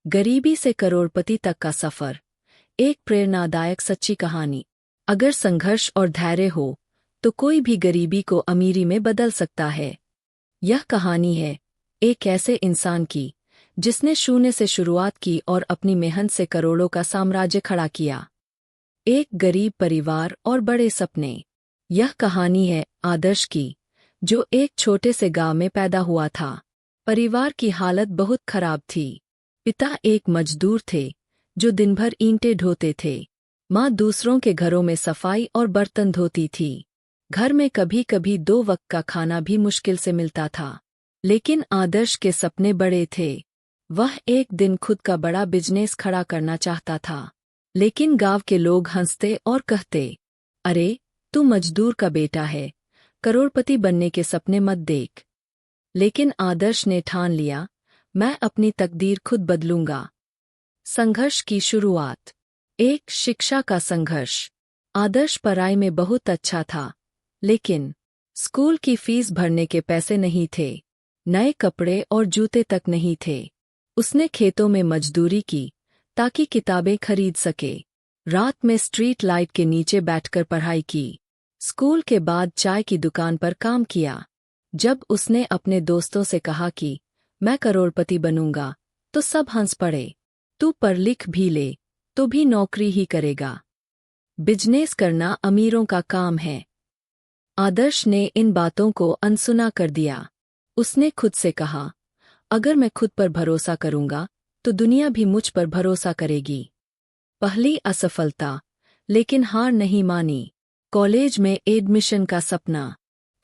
गरीबी से करोड़पति तक का सफर, एक प्रेरणादायक सच्ची कहानी। अगर संघर्ष और धैर्य हो तो कोई भी गरीबी को अमीरी में बदल सकता है। यह कहानी है एक ऐसे इंसान की जिसने शून्य से शुरुआत की और अपनी मेहनत से करोड़ों का साम्राज्य खड़ा किया। एक गरीब परिवार और बड़े सपने। यह कहानी है आदर्श की, जो एक छोटे से गांव में पैदा हुआ था। परिवार की हालत बहुत खराब थी। पिता एक मजदूर थे जो दिन भर ईंटें ढोते थे। माँ दूसरों के घरों में सफाई और बर्तन धोती थी। घर में कभी कभी 2 वक्त का खाना भी मुश्किल से मिलता था। लेकिन आदर्श के सपने बड़े थे। वह एक दिन खुद का बड़ा बिजनेस खड़ा करना चाहता था। लेकिन गांव के लोग हंसते और कहते, अरे तू मजदूर का बेटा है, करोड़पति बनने के सपने मत देख। लेकिन आदर्श ने ठान लिया, मैं अपनी तकदीर खुद बदलूंगा। संघर्ष की शुरुआत। एक शिक्षा का संघर्ष। आदर्श पढ़ाई में बहुत अच्छा था, लेकिन स्कूल की फीस भरने के पैसे नहीं थे। नए कपड़े और जूते तक नहीं थे। उसने खेतों में मजदूरी की ताकि किताबें खरीद सके। रात में स्ट्रीट लाइट के नीचे बैठकर पढ़ाई की। स्कूल के बाद चाय की दुकान पर काम किया। जब उसने अपने दोस्तों से कहा कि मैं करोड़पति बनूंगा, तो सब हंस पड़े। तू पढ़ लिख भी ले तो भी नौकरी ही करेगा। बिजनेस करना अमीरों का काम है। आदर्श ने इन बातों को अनसुना कर दिया। उसने खुद से कहा, अगर मैं खुद पर भरोसा करूंगा तो दुनिया भी मुझ पर भरोसा करेगी। पहली असफलता, लेकिन हार नहीं मानी। कॉलेज में एडमिशन का सपना।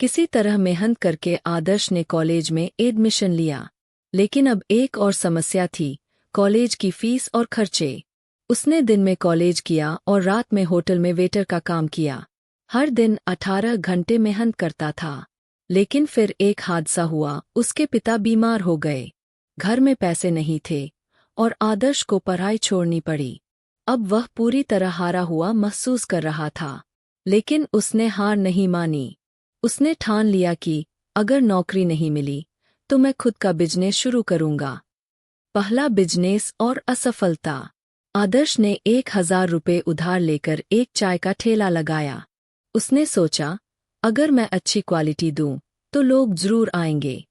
किसी तरह मेहनत करके आदर्श ने कॉलेज में एडमिशन लिया। लेकिन अब एक और समस्या थी, कॉलेज की फीस और खर्चे। उसने दिन में कॉलेज किया और रात में होटल में वेटर का काम किया। हर दिन 18 घंटे मेहनत करता था। लेकिन फिर एक हादसा हुआ, उसके पिता बीमार हो गए। घर में पैसे नहीं थे और आदर्श को पढ़ाई छोड़नी पड़ी। अब वह पूरी तरह हारा हुआ महसूस कर रहा था। लेकिन उसने हार नहीं मानी। उसने ठान लिया कि अगर नौकरी नहीं मिली तो मैं खुद का बिजनेस शुरू करूंगा। पहला बिजनेस और असफलता। आदर्श ने 1000 रुपये उधार लेकर एक चाय का ठेला लगाया। उसने सोचा, अगर मैं अच्छी क्वालिटी दूं तो लोग जरूर आएंगे।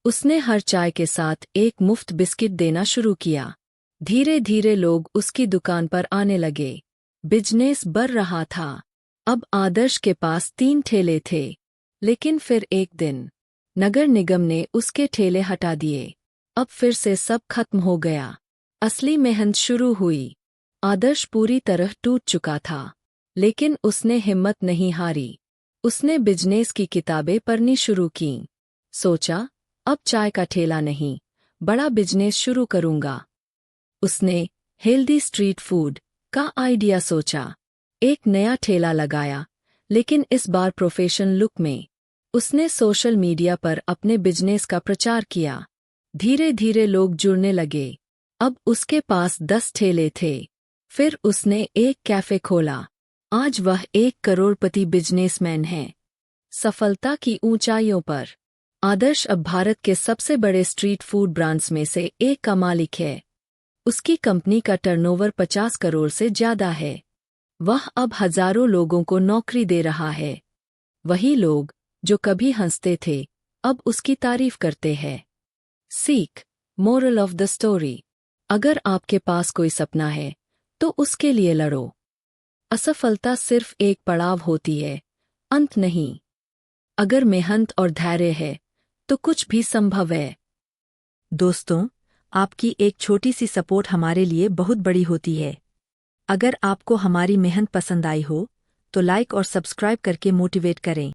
उसने हर चाय के साथ एक मुफ्त बिस्किट देना शुरू किया। धीरे धीरे लोग उसकी दुकान पर आने लगे। बिजनेस बढ़ रहा था। अब आदर्श के पास 3 ठेले थे। लेकिन फिर एक दिन नगर निगम ने उसके ठेले हटा दिए। अब फिर से सब खत्म हो गया। असली मेहनत शुरू हुई। आदर्श पूरी तरह टूट चुका था, लेकिन उसने हिम्मत नहीं हारी। उसने बिजनेस की किताबें पढ़नी शुरू कीं। सोचा, अब चाय का ठेला नहीं, बड़ा बिजनेस शुरू करूंगा। उसने हेल्दी स्ट्रीट फूड का आइडिया सोचा। एक नया ठेला लगाया, लेकिन इस बार प्रोफेशनल लुक में। उसने सोशल मीडिया पर अपने बिजनेस का प्रचार किया। धीरे धीरे लोग जुड़ने लगे। अब उसके पास 10 ठेले थे। फिर उसने एक कैफे खोला। आज वह 1 करोड़पति बिजनेसमैन है। सफलता की ऊंचाइयों पर। आदर्श अब भारत के सबसे बड़े स्ट्रीट फूड ब्रांड्स में से एक का मालिक है। उसकी कंपनी का टर्नओवर 50 करोड़ से ज्यादा है। वह अब हजारों लोगों को नौकरी दे रहा है। वही लोग जो कभी हंसते थे, अब उसकी तारीफ करते हैं। सीख, मोरल ऑफ द स्टोरी। अगर आपके पास कोई सपना है तो उसके लिए लड़ो। असफलता सिर्फ एक पड़ाव होती है, अंत नहीं। अगर मेहनत और धैर्य है तो कुछ भी संभव है। दोस्तों, आपकी एक छोटी सी सपोर्ट हमारे लिए बहुत बड़ी होती है। अगर आपको हमारी मेहनत पसंद आई हो तो लाइक और सब्सक्राइब करके मोटिवेट करें।